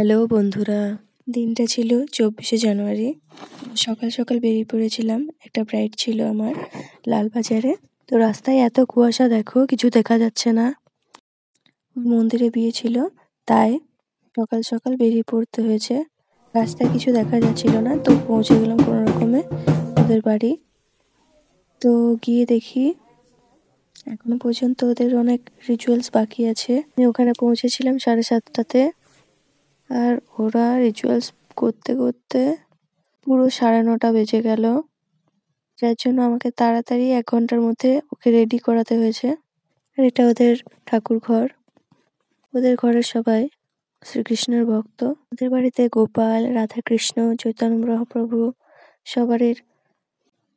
Hello বন্ধুরা, দিনটা ছিল 24শে জানুয়ারি। সকাল সকাল বেরিয়ে পড়েছিলাম, একটা ব্রাইড ছিল আমার লালবাজারে। তো রাস্তায় এত কুয়াশা, দেখো কিছু দেখা যাচ্ছে না। মন্দিরে বিয়ে ছিল, তাই সকাল সকাল বেরিয়ে পড়তে হয়েছে। রাস্তায় কিছু দেখা যাচ্ছিল না, তো পৌঁছে গেলাম কোনো রকমে ওদের বাড়ি। তো গিয়ে দেখি এখনো পর্যন্ত ওদের অনেক রিচুয়ালস বাকি আছে। ওখানে পৌঁছেছিলাম 7:30টাতে, আর ওরা রিচুয়ালস করতে করতে পুরো 9:30 বেজে গেল, যার জন্য আমাকে তাড়াতাড়ি 1 ঘন্টার মধ্যে ওকে রেডি করাতে হয়েছে। আর এটা ওদের ঠাকুর ঘর। ওদের ঘরের সবাই শ্রীকৃষ্ণের ভক্ত। ওদের বাড়িতে গোপাল, রাধাকৃষ্ণ, চৈতন্য মহাপ্রভু সবারই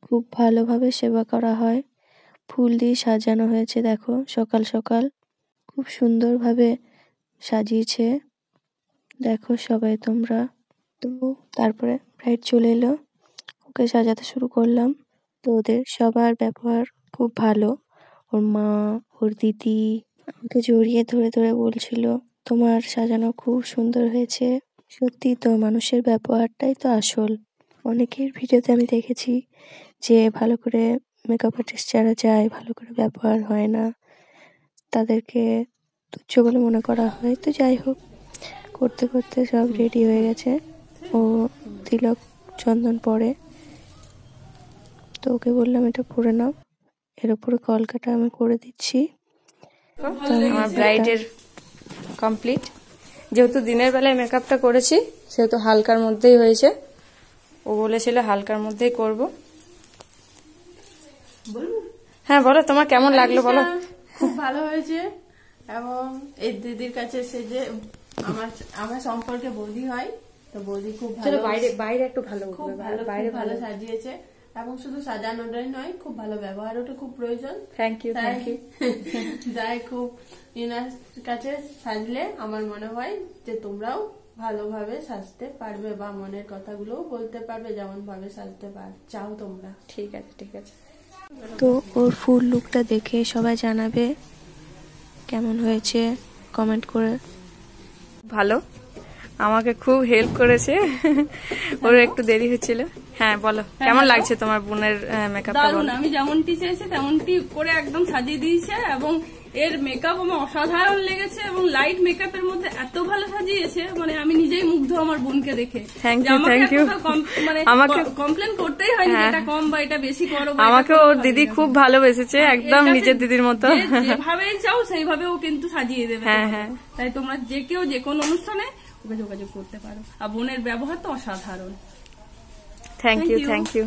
খুব ভালোভাবে সেবা করা হয়। ফুল দিয়ে সাজানো হয়েছে, দেখো সকাল সকাল খুব সুন্দরভাবে সাজিয়েছে, দেখো সবাই তোমরা। তো তারপরে ব্রাইড চলে এলো, ওকে সাজাতে শুরু করলাম। তো ওদের সবার ব্যবহার খুব ভালো। ওর মা, ওর দিদি আমাকে জড়িয়ে ধরে ধরে বলছিল, তোমার সাজানো খুব সুন্দর হয়েছে। সত্যি তো, মানুষের ব্যবহারটাই তো আসল। অনেকের ভিডিওতে আমি দেখেছি যে ভালো করে মেকআপ আর্টিস্ট যারা যায়, ভালো করে ব্যবহার হয় না, তাদেরকে তুচ্ছ বলে মনে করা হয়। তো যাই হোক, করতে করতে সব রেডি হয়ে গেছে। ও তিলক চন্দন পরে, তো ওকে বললাম এটা পরে নাও, এর উপরে কলকাটা আমি করে দিচ্ছি। আমার ব্রাইডের কমপ্লিট। যেহেতু দিনের বেলায় মেকআপটা করেছি, সেহেতু হালকার মধ্যেই হয়েছে। ও বলেছিল হালকার মধ্যেই করব। হ্যাঁ বলো, তোমার কেমন লাগলো বলো। খুব ভালো হয়েছে, এবং এই দিদির কাছে সে যে আমার সম্পর্কে বৌদি হয়, তো বৌদি খুব ভালো, বাইরে একটু ভালো, খুব ভালো সাজিয়েছে। এবং শুধু সাজানোটাই নয়, খুব ভালো ব্যবহারও খুব প্রয়োজন। Thank you. যাই খুব ইনার কাছে সাজলে আমার মনে হয় যে তোমরাও ভালোভাবে সাজতে পারবে, বা মনের কথাগুলো বলতে পারবে যেমন ভাবে সাজতে চাও তোমরা। ঠিক আছে ঠিক আছে। তো ওর ফুল লুকটা দেখে সবাই জানাবে কেমন হয়েছে, কমেন্ট করে। ভালো, আমাকে খুব হেল্প করেছে। ওর একটু দেরি হচ্ছিল। হ্যাঁ বলো, কেমন লাগছে তোমার বোনের মেকআপটা? দারুণ, আমি যেমনটি চেয়েছি তেমনটি করে একদম সাজিয়ে দিয়েছে, এবং এর মেকআপ আমার অসাধারণ লেগেছে, এবং লাইট মেকআপের মধ্যে এত ভালো সাজিয়েছে, মানে আমি নিজেই মুগ্ধ আমার বোনকে দেখে। Thank you. মানে আমাকে কমপ্লেন করতেই হয়নি এটা কম বা এটা বেশি করো। আমাকে ওর দিদি খুব ভালোবেসেছে, একদম নিজের দিদির মতো। যেভাবে চাও সেইভাবে ও কিন্তু সাজিয়ে দেবে। হ্যাঁ, তাই তোমরা যে কেউ যে কোনো অনুষ্ঠানে ওকে যোগাযোগ করতে পারো। আর বোনের ব্যবহার তো অসাধারণ। Thank you.